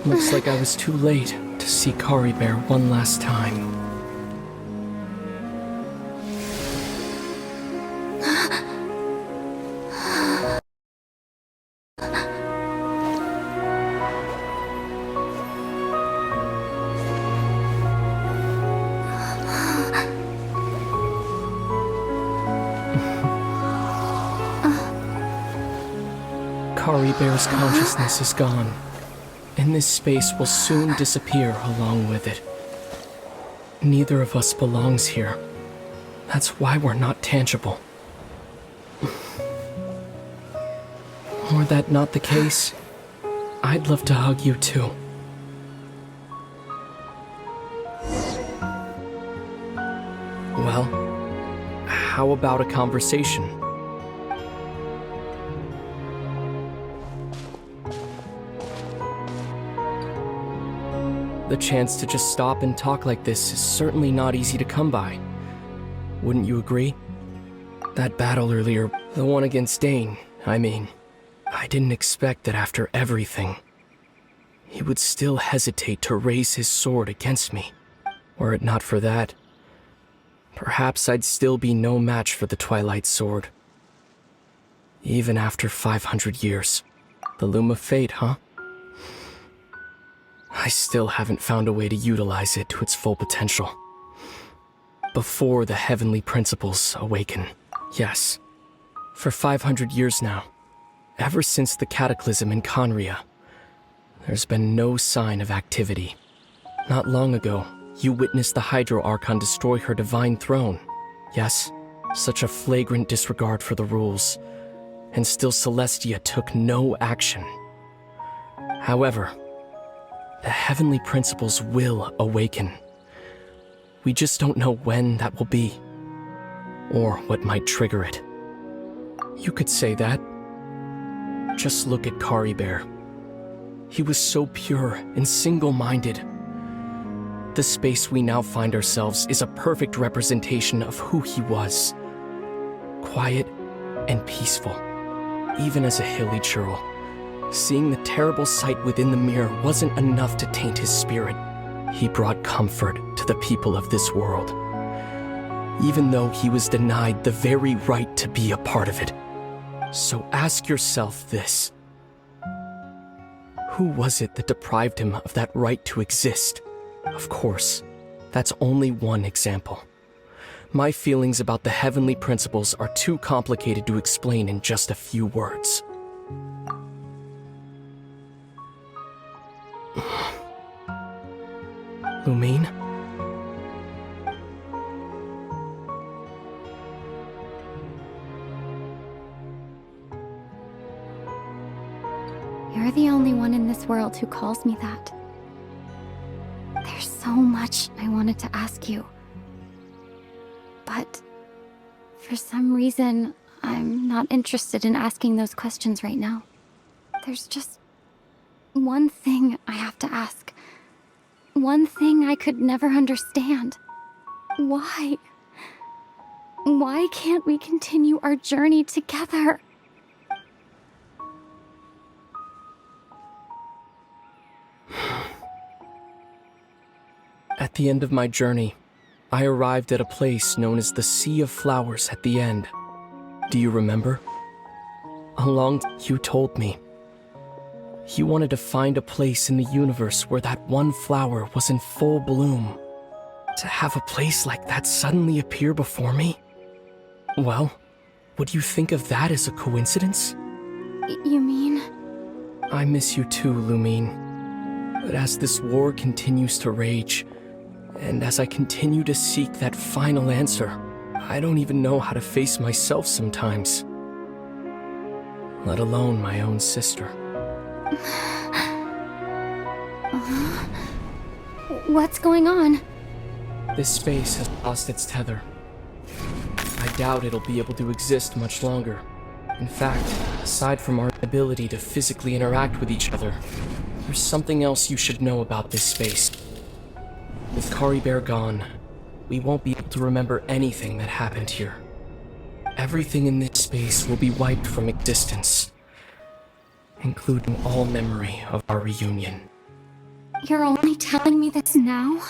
Looks like I was too late to see Kari Bear one last time. Kari Bear's consciousness is gone, and this space will soon disappear along with it. Neither of us belongs here. That's why we're not tangible. Were that not the case, I'd love to hug you too. Well, how about a conversation? The chance to just stop and talk like this is certainly not easy to come by. Wouldn't you agree? That battle earlier, the one against Dane, I mean, I didn't expect that after everything, he would still hesitate to raise his sword against me. Were it not for that, perhaps I'd still be no match for the Twilight Sword. Even after 500 years. The Loom of Fate, huh? I still haven't found a way to utilize it to its full potential. Before the heavenly principles awaken. Yes, for 500 years now, ever since the cataclysm in Conria, there's been no sign of activity. Not long ago, you witnessed the Hydro Archon destroy her divine throne. Yes, such a flagrant disregard for the rules, and still Celestia took no action. However, the heavenly principles will awaken. We just don't know when that will be, or what might trigger it. You could say that. Just look at Kari Bear. He was so pure and single-minded. The space we now find ourselves is a perfect representation of who he was. Quiet and peaceful, even as a hilly churl. Seeing the terrible sight within the mirror wasn't enough to taint his spirit. He brought comfort to the people of this world, even though he was denied the very right to be a part of it. So ask yourself this. Who was it that deprived him of that right to exist? Of course, that's only one example. My feelings about the heavenly principles are too complicated to explain in just a few words. Lumine? You're the only one in this world who calls me that. There's so much I wanted to ask you. But for some reason, I'm not interested in asking those questions right now. There's just one thing I have to ask. One thing I could never understand. Why? Why can't we continue our journey together? At the end of my journey, I arrived at a place known as the Sea of Flowers at the end. Do you remember? You told me. You wanted to find a place in the universe where that one flower was in full bloom. To have a place like that suddenly appear before me? Well, would you think of that as a coincidence? You mean? I miss you too, Lumine. But as this war continues to rage, and as I continue to seek that final answer, I don't even know how to face myself sometimes. Let alone my own sister. What's going on? This space has lost its tether. I doubt it'll be able to exist much longer. In fact, aside from our ability to physically interact with each other, there's something else you should know about this space. With Kari Bear gone, we won't be able to remember anything that happened here. Everything in this space will be wiped from existence. including all memory of our reunion. You're only telling me this now?